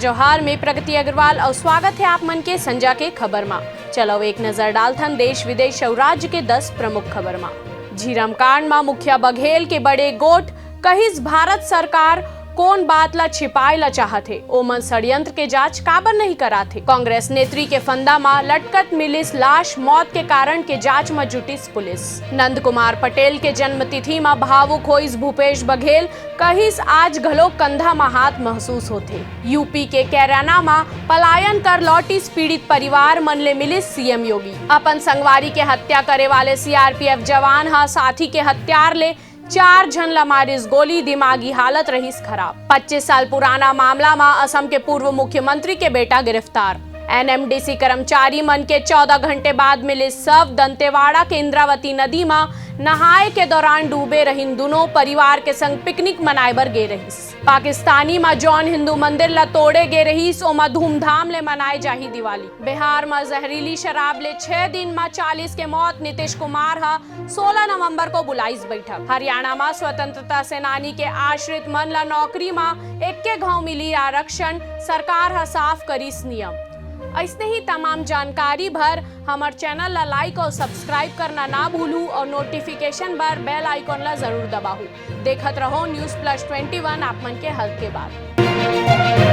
जोहार में प्रगति अग्रवाल और स्वागत है आप मन के संजा के खबर में। चलो एक नजर डालथन देश विदेश और राज्य के 10 प्रमुख खबर में। झीरम कांड में मुखिया बघेल के बड़े गोट कहिस भारत सरकार कौन बात ला छिपाए ला चाहत है, ओमन षड्यंत्र के जांच काबर नहीं कराथे। कांग्रेस नेत्री के फंदा में लटकत मिलिस लाश, मौत के कारण के जांच में जुटिस पुलिस। नंद कुमार पटेल के जन्मतिथि में भावुक होइस भूपेश बघेल, कहिस आज घलो कंधा में हाथ महसूस होते। यूपी के कैराना में पलायन कर लौटिस पीड़ित परिवार मन ले मिलिस सीएम योगी। अपन संगवारी के हत्या करे वाले सीआरपीएफ जवान हा साथी के हत्यार ले 4 जन ला मारिस गोली, दिमागी हालत रहीस खराब। 25 साल पुराना मामला में असम के पूर्व मुख्यमंत्री के बेटा गिरफ्तार। एनएमडीसी कर्मचारी मन के 14 घंटे बाद मिले शव। दंतेवाड़ा के इंद्रावती नदी में नहाए के दौरान डूबे रहीन दोनों परिवार के संग पिकनिक मनाए बर गे रहीस। पाकिस्तानी में जौन हिंदू मंदिर ला तोड़े गे रहीस ओमा धूमधाम ले मनाए जाही दिवाली। बिहार में जहरीली शराब ले 6 दिन में 40 के मौत। नीतीश कुमार हा 16 नवंबर को बुलाईस बैठक। हरियाणा में स्वतंत्रता सेनानी के आश्रित मन ला नौकरी में 1 गांव मिली आरक्षण, सरकार हा साफ करीस नियम। ऐसे ही तमाम जानकारी भर हमार चैनल ला लाइक और सब्सक्राइब करना ना भूलू और नोटिफिकेशन बार बेल आइकॉन ला जरूर दबाहू। देखत रहो न्यूज़ प्लस 21 आप मन के हल के बाद।